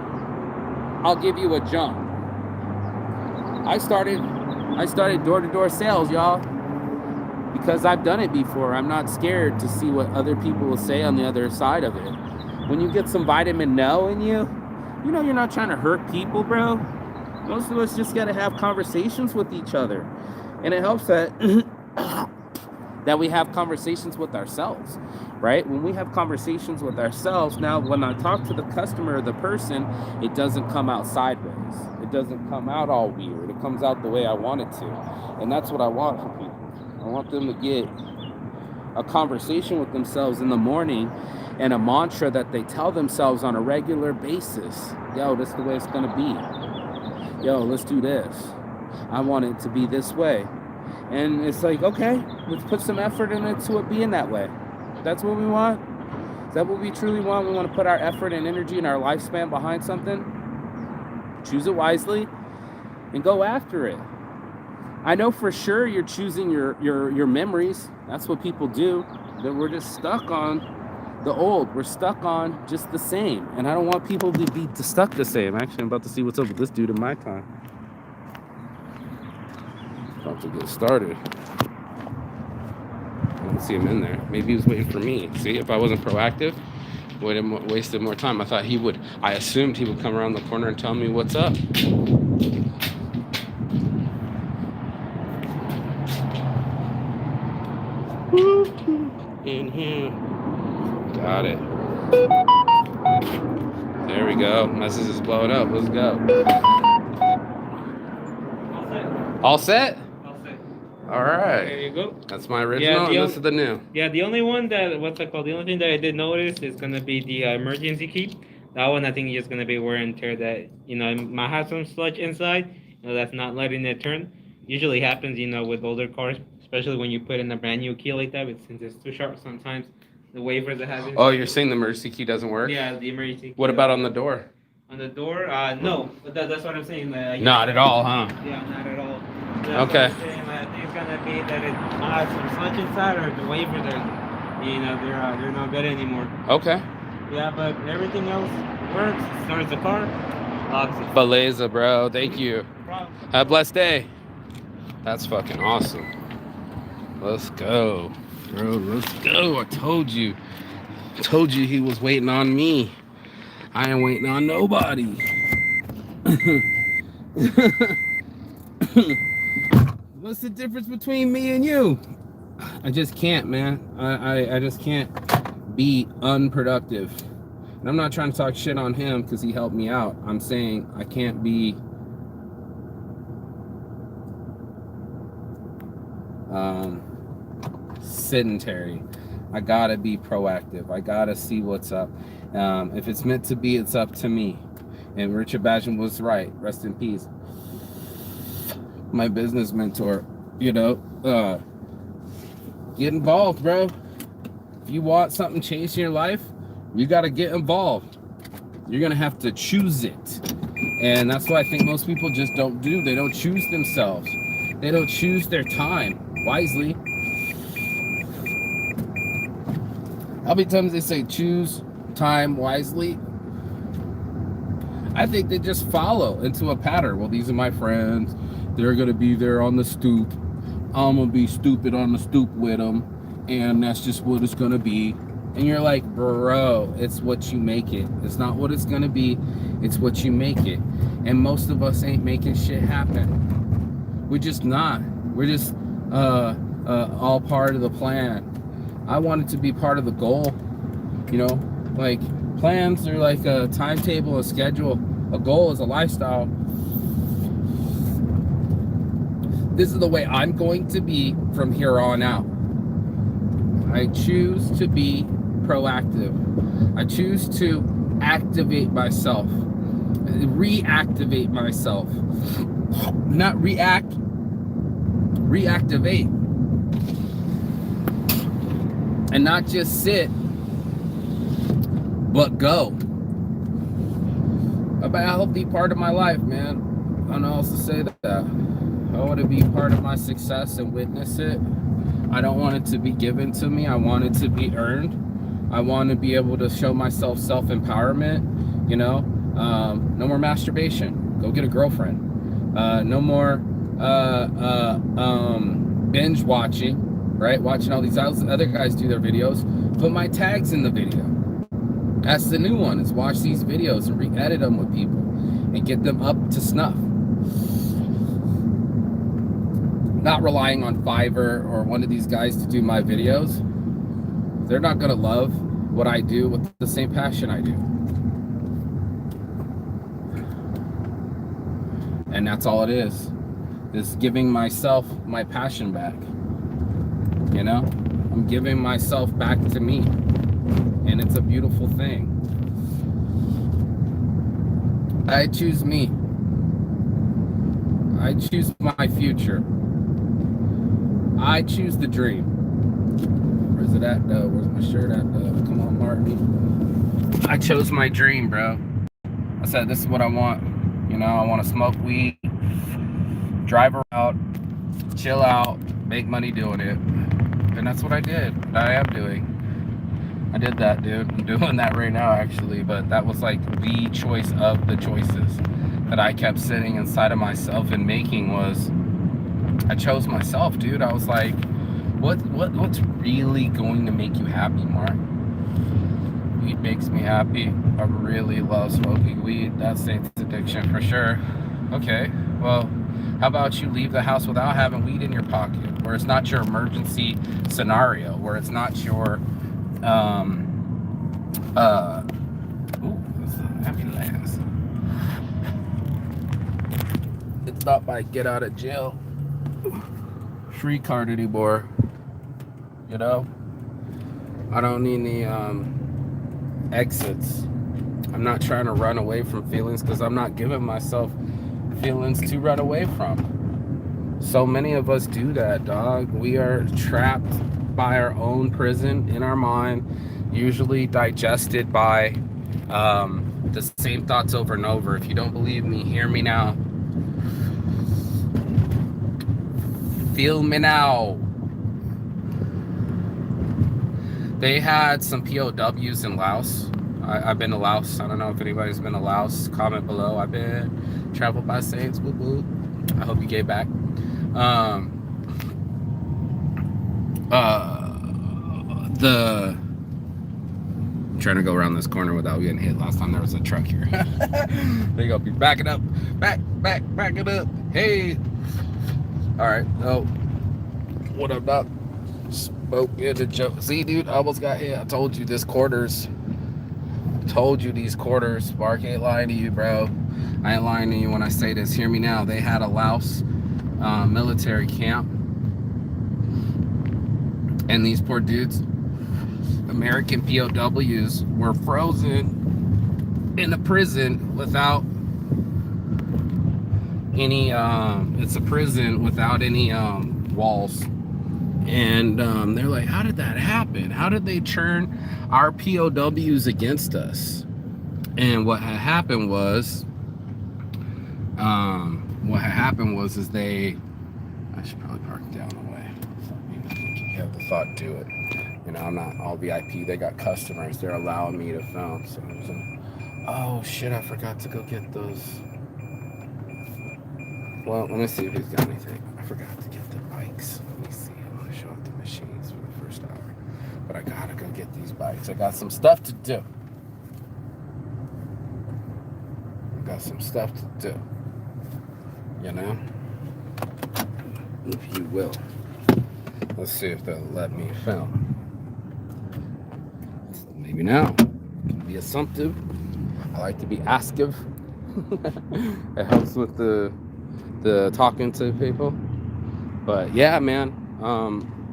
Speaker 1: I'll give you a jump. I started door-to-door sales, y'all, because I've done it before. I'm not scared to see what other people will say on the other side of it. When you get some vitamin no in you, you're not trying to hurt people, bro. Most of us just got to have conversations with each other. And it helps that that we have conversations with ourselves, right? When we have conversations with ourselves, now when I talk to the customer or the person, it doesn't come out sideways. It doesn't come out all weird. It comes out the way I want it to. And that's what I want for people. I want them to get a conversation with themselves in the morning and a mantra that they tell themselves on a regular basis. Yo, this is the way it's gonna be. Yo, let's do this. I want it to be this way. And it's like, okay, let's put some effort into it being that way. That's what we want. Is that what we truly want? We want to put our effort and energy and our lifespan behind something. Choose it wisely and go after it. I know for sure you're choosing your memories. That's what people do. That we're just stuck on the old. We're stuck on just the same. And I don't want people to be stuck the same. Actually, I'm about to see what's up with this dude in my time. About to get started. I don't see him in there. Maybe he was waiting for me. See, if I wasn't proactive, would have wasted more time. I assumed he would come around the corner and tell me what's up. In here. Got it. There we go. Message is blowing up. Let's go. All set?
Speaker 2: All set.
Speaker 1: All right.
Speaker 2: There you go.
Speaker 1: That's my original.
Speaker 2: Yeah,
Speaker 1: This is the new.
Speaker 2: Yeah, the only one that, what's that called? The only thing that I did notice is gonna be the emergency key. That one I think is just gonna be wear and tear that, it might have some sludge inside, that's not letting it turn. Usually happens, with older cars, especially when you put in a brand new key like that, but since it's too sharp sometimes, the wafers that has inside.
Speaker 1: Oh, you're saying the emergency key doesn't work?
Speaker 2: Yeah, the emergency key.
Speaker 1: What about on the door?
Speaker 2: On the door? No, but that's what I'm saying.
Speaker 1: Not at all, huh?
Speaker 2: Yeah, not at all.
Speaker 1: Okay.
Speaker 2: I think it's gonna be that it has some sludge inside, or the wafers are, they're not good anymore.
Speaker 1: Okay.
Speaker 2: Yeah, but everything else works. Starts the car, locks it.
Speaker 1: Beleza, bro. Thank you.
Speaker 2: No problem.
Speaker 1: Have a blessed day. That's fucking awesome. Let's go, bro. Let's go. I told you he was waiting on me. I ain't waiting on nobody. What's the difference between me and you? I just can't, man. I just can't be unproductive. And I'm not trying to talk shit on him because he helped me out. I'm saying I can't be sedentary. I gotta be proactive. I gotta see what's up. If it's meant to be, it's up to me. And Richard Bajin was right. Rest in peace. My business mentor, get involved, bro. If you want something changed in your life, you gotta get involved. You're gonna have to choose it. And that's what I think most people just don't do. They don't choose themselves. They don't choose their time wisely. How many times they say choose time wisely? I think they just follow into a pattern. Well, these are my friends. They're going to be there on the stoop. I'm going to be stupid on the stoop with them. And that's just what it's going to be. And you're like, bro, it's what you make it. It's not what it's going to be. It's what you make it. And most of us ain't making shit happen. We're just not. We're just all part of the plan. I wanted to be part of the goal. Like plans are like a timetable, a schedule. A goal is a lifestyle. This is the way I'm going to be from here on out. I choose to be proactive. I choose to activate myself. Reactivate myself. Not react. Reactivate. And not just sit, but go. A healthy part of my life, man. I don't know how else to say that. I want to be part of my success and witness it. I don't want it to be given to me. I want it to be earned. I want to be able to show myself self-empowerment. No more masturbation. Go get a girlfriend. No more binge watching. Right? Watching all these other guys do their videos. Put my tags in the video. That's the new one, is watch these videos and re-edit them with people and get them up to snuff. not relying on Fiverr or one of these guys to do my videos, they're not gonna love what I do with the same passion I do. And that's all it is giving myself my passion back. You know, I'm giving myself back to me, and it's a beautiful thing. I choose me. I choose my future. I choose the dream. Where's it at though? Where's my shirt at though? Come on, Martin. I chose my dream, bro. I said, this is what I want. You know, I want to smoke weed, drive around, chill out, make money doing it. And that's what I did. I am doing. I did that, dude. I'm doing that right now, actually. But that was like the choice of the choices that I kept sitting inside of myself and making was, I chose myself, dude. I was like, what's really going to make you happy, Mark? Weed makes me happy. I really love smoking weed. That's Saints addiction for sure. Okay, well, how about you leave the house without having weed in your pocket, where it's not your emergency scenario, where it's not your this is an ambulance. It's not my get out of jail free card anymore. You know, I don't need any exits. I'm not trying to run away from feelings, because I'm not giving myself feelings to run away from. So many of us do that, dog. We are trapped by our own prison in our mind, usually digested by the same thoughts over and over. If you don't believe me, hear me now. Feel me now. They had some POWs in Laos. I've been to Laos. I don't know if anybody's been to Laos. Comment below. I've been. Traveled by Saints. Whoop whoop. I hope you gave back. I'm trying to go around this corner without getting hit. Last time there was a truck here. There you go. Be backing up. Back it up. Hey. All right. Oh, what up, Doc? Spoke into joke. See, dude, I almost got hit. I told you this quarters. Told you these quarters. Spark ain't lying to you, bro. I ain't lying to you when I say this. Hear me now. They had a Laos military camp, and these poor dudes, American POWs, were frozen in a prison without any. It's a prison without any walls. And they're like, how did that happen? How did they turn our POWs against us? And what had happened was, is they, I should probably park down the way. You have the thought, do it. You know, I'm not all VIP. They got customers. They're allowing me to film. So, oh shit, I forgot to go get those. Well, let me see if he's got anything. I forgot to get the bikes. Let me see. I'm gonna show up the machines for the first hour. But I gotta go get these bikes. I got some stuff to do. You know? If you will. Let's see if they'll let me film. Maybe now. Can be assumptive. I like to be asking. It helps with the talking to people. But yeah, man,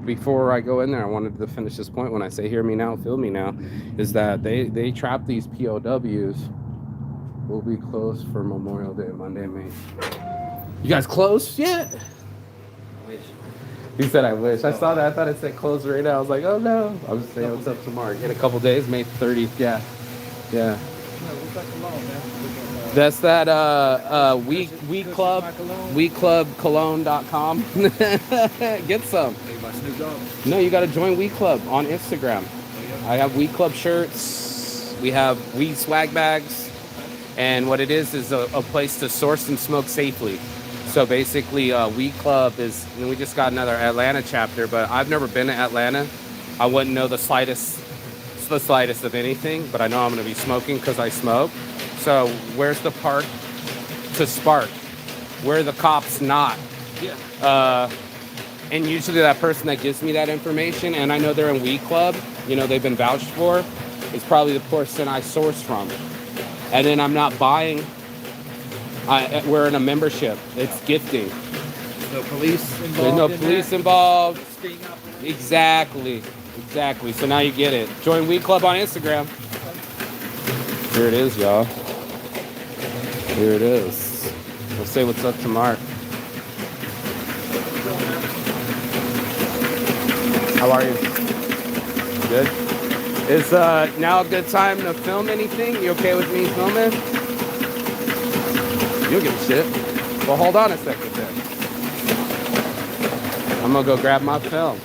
Speaker 1: before I go in there, I wanted to finish this point when I say hear me now, feel me now, is that they trap these POWs. We'll be closed for Memorial Day, Monday, May. You guys closed yet?
Speaker 2: I wish.
Speaker 1: He said I wish. I saw that. I thought it said close right now. I was like, oh no. I was saying what's up tomorrow. In a couple days, May 30th. Yeah. That's that weedclubcologne.com. Get some. No, you got to join Weed Club on Instagram. I have Weed Club shirts. We have weed swag bags. And what it is a place to source and smoke safely. So basically, Weed Club is, and we just got another Atlanta chapter, but I've never been to Atlanta. I wouldn't know the slightest of anything, but I know I'm going to be smoking because I smoke. So where's the park to spark? Where are the cops not? And usually that person that gives me that information, and I know they're in Weed Club, you know, they've been vouched for, is probably the person I source from. And then I'm not buying. We're in a membership. It's gifting.
Speaker 3: No police involved.
Speaker 1: There's no
Speaker 3: in
Speaker 1: police
Speaker 3: that?
Speaker 1: involved.
Speaker 3: Sting operation?
Speaker 1: Exactly. Exactly. So now you get it. Join Weed Club on Instagram. Here it is, y'all. Here it is. Let's say what's up to Mark. How are you? Good? Is now a good time to film anything? You okay with me filming? You'll give a shit. Well, hold on a second then. I'm gonna go grab my film.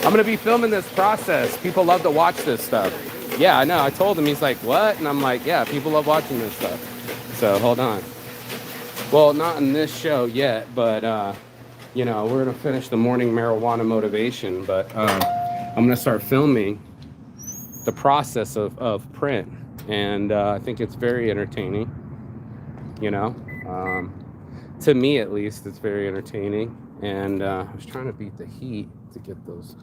Speaker 1: I'm gonna be filming this process. People love to watch this stuff. Yeah, I know. I told him. He's like, what? And I'm like, yeah, people love watching this stuff. So hold on. Well, not in this show yet, but you know, we're gonna finish the morning marijuana motivation. But I'm gonna start filming the process of print, and I think it's very entertaining. You know, to me at least, it's very entertaining. And I was trying to beat the heat to get those.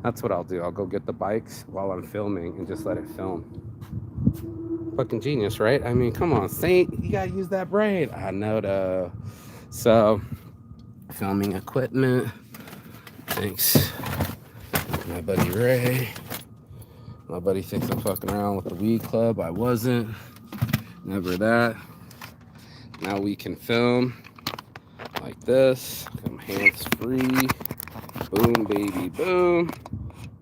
Speaker 1: That's what I'll do. I'll go get the bikes while I'm filming and just let it film. Fucking genius, right? I mean, come on, Saint, you gotta use that brain. I know, though. So, filming equipment. Thanks, my buddy Ray. My buddy thinks I'm fucking around with the Weed Club. I wasn't. Never that. Now we can film like this. I'm hands free. Boom, baby, boom.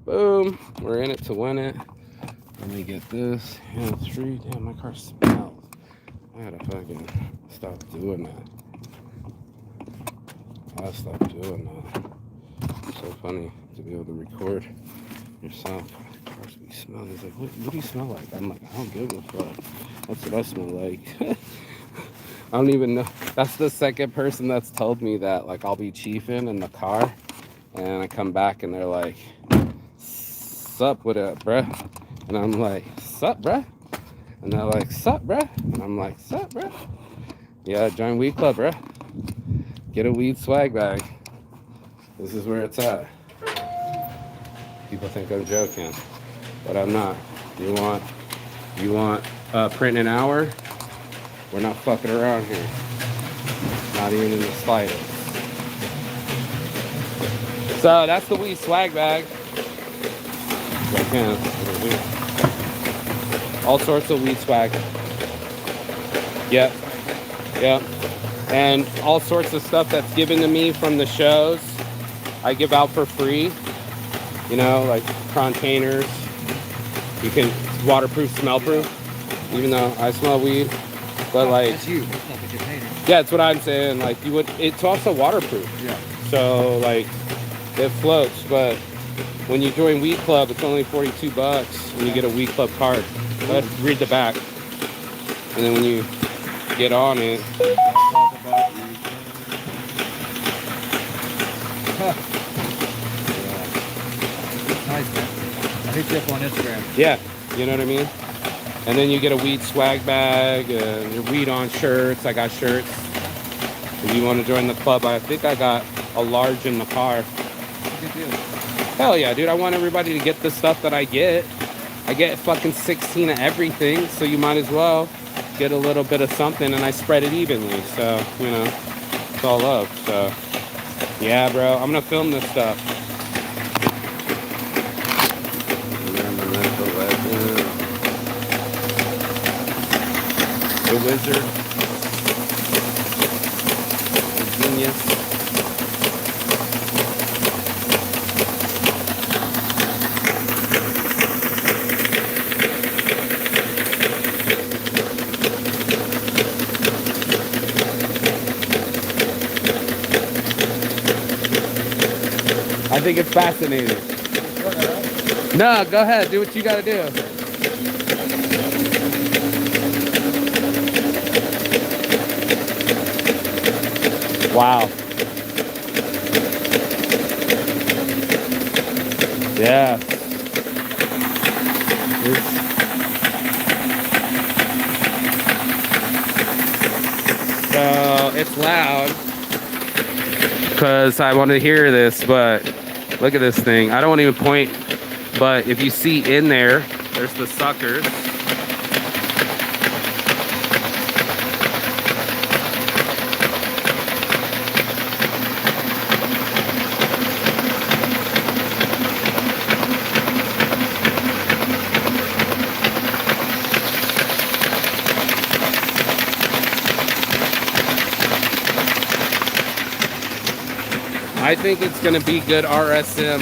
Speaker 1: Boom. We're in it to win it. Let me get this. Hands free. Damn, my car smells. I gotta fucking stop doing that. I gotta stop doing that. It's so funny to be able to record yourself. Cars be smelling. He's like, what do you smell like? I'm like, I don't give a fuck. That's what I smell like. I don't even know. That's the second person that's told me that. Like, I'll be chiefing in the car, and I come back, and they're like, sup with it, bruh? And I'm like, sup, bruh? And they're like, sup, bruh? And I'm like, sup, bruh? Yeah, join Weed Club, bruh. Get a weed swag bag. This is where it's at. People think I'm joking, but I'm not. You want print an hour? We're not fucking around here. Not even in the slightest. So that's the weed swag bag. All sorts of weed swag. Yep. Yep. And all sorts of stuff that's given to me from the shows, I give out for free. You know, like containers. You can, it's waterproof, smell proof. Even though I smell weed. But like,
Speaker 3: That's you. That's not the container.
Speaker 1: yeah, that's what I'm saying. Like, you would, it's also waterproof.
Speaker 3: Yeah.
Speaker 1: So like, it floats. But when you join Weed Club, it's only $42, and you get a Weed Club card. But read the back, and then when you get on it,
Speaker 3: Nice, man. I'll hit you up on Instagram.
Speaker 1: yeah, you know what I mean. And then you get a weed swag bag, your weed on shirts. I got shirts. If you want to join the club, I think I got a large in the car.
Speaker 3: Good deal.
Speaker 1: Hell yeah, dude. I want everybody to get the stuff that I get. I get fucking 16 of everything, so you might as well get a little bit of something, and I spread it evenly. So, you know, it's all love. So, yeah, bro. I'm going to film this stuff. The Wizard. The Genius. I think it's fascinating. No, go ahead. Do what you gotta do. Wow. Yeah. So it's loud. because I want to hear this, but look at this thing. I don't want to even point, but if you see in there, there's the suckers. I think it's going to be good RSM.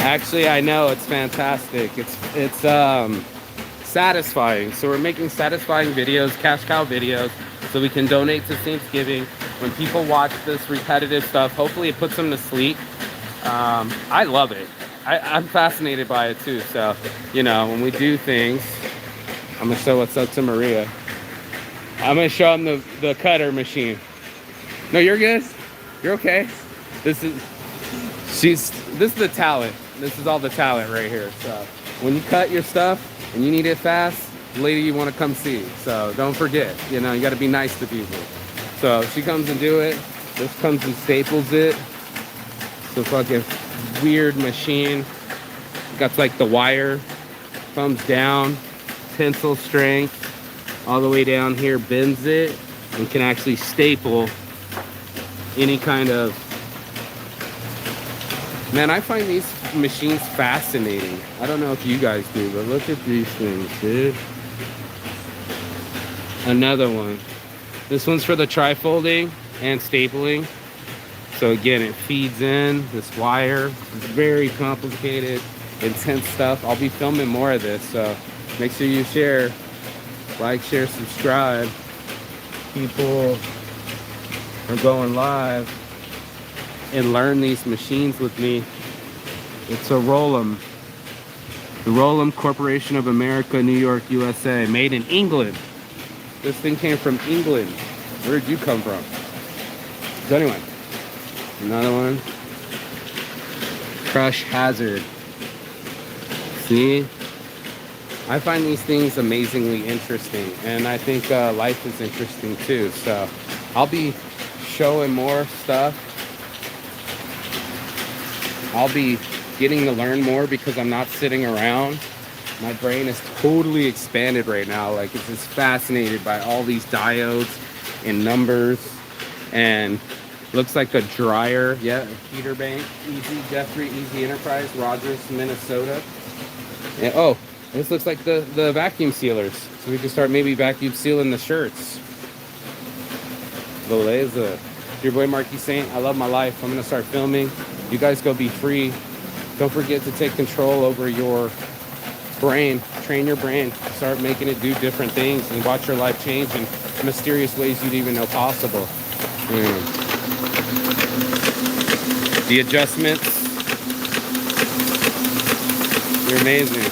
Speaker 1: Actually, I know it's fantastic. It's satisfying. So we're making satisfying videos, cash cow videos, so we can donate to Thanksgiving. When people watch this repetitive stuff, hopefully it puts them to sleep. I love it. I'm fascinated by it too. So, you know, when we do things, I'm gonna show what's up to Maria. I'm gonna show him the cutter machine. No, you're good. You're okay. This is the talent. This is all the talent right here. So when you cut your stuff and you need it fast, lady, you want to come see. So don't forget, you know, you got to be nice to people. So she comes and do it. This comes and staples it. So fucking weird machine. Got like the wire comes down, tensile strength all the way down here, bends it, and can actually staple any kind of. Man, I find these machines fascinating. I don't know if you guys do, but look at these things, dude. Another one. This one's for the tri-folding and stapling. So again, it feeds in this wire. It's very complicated, intense stuff. I'll be filming more of this, so make sure you share, like, share, subscribe. People are going live and learn these machines with me. It's a Rollum. The Rollum Corporation of America, New York, USA. Made in England. This thing came from England. Where did you come from? So anyway, another one. Crush Hazard. See? I find these things amazingly interesting, and I think life is interesting too. So I'll be showing more stuff. I'll be getting to learn more because I'm not sitting around. My brain is totally expanded right now. Like, it's just fascinated by all these diodes and numbers. And looks like a dryer. Yeah, a heater bank. Easy Jeffrey, Easy Enterprise, Rogers, Minnesota. And, oh, this looks like the vacuum sealers. So we can start maybe vacuum sealing the shirts. Beleza. Your boy Marky Saint. I love my life. I'm going to start filming. You guys go be free. Don't forget to take control over your brain. Train your brain. Start making it do different things and watch your life change in mysterious ways you didn't even know possible. The adjustments. You're amazing.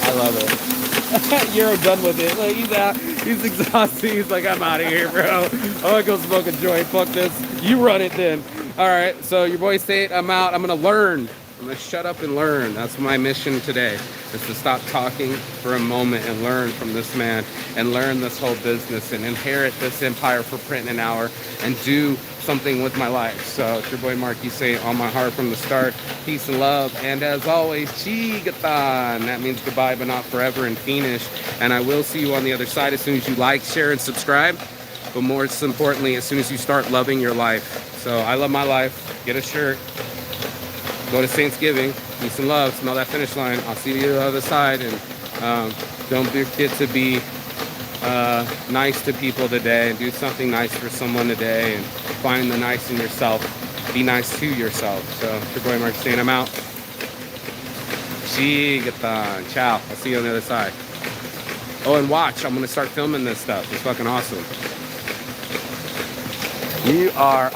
Speaker 1: I love it. You're done with it. Like, he's out. He's exhausted. He's like, I'm out of here, bro. I'm gonna go smoke a joint. Fuck this. You run it then. All right. So your boy State, I'm out. I'm gonna learn. I'm gonna shut up and learn. That's my mission today, is to stop talking for a moment and learn from this man and learn this whole business and inherit this empire for Print in an Hour and do something with my life. So it's your boy Marky Saint on my heart from the start. Peace and love. And as always, Chigatan. That means goodbye, but not forever in Finnish. And I will see you on the other side as soon as you like, share, and subscribe. But more importantly, as soon as you start loving your life. So I love my life. Get a shirt. Go to Thanksgiving. Peace and love. Smell that finish line. I'll see you on the other side. And don't forget to be nice to people today, and do something nice for someone today, and find the nice in yourself. Be nice to yourself. So it's your boy Mark saying I'm out. Chigatan. Ciao. I'll see you on the other side. Oh, and watch. I'm going to start filming this stuff. It's fucking awesome. You are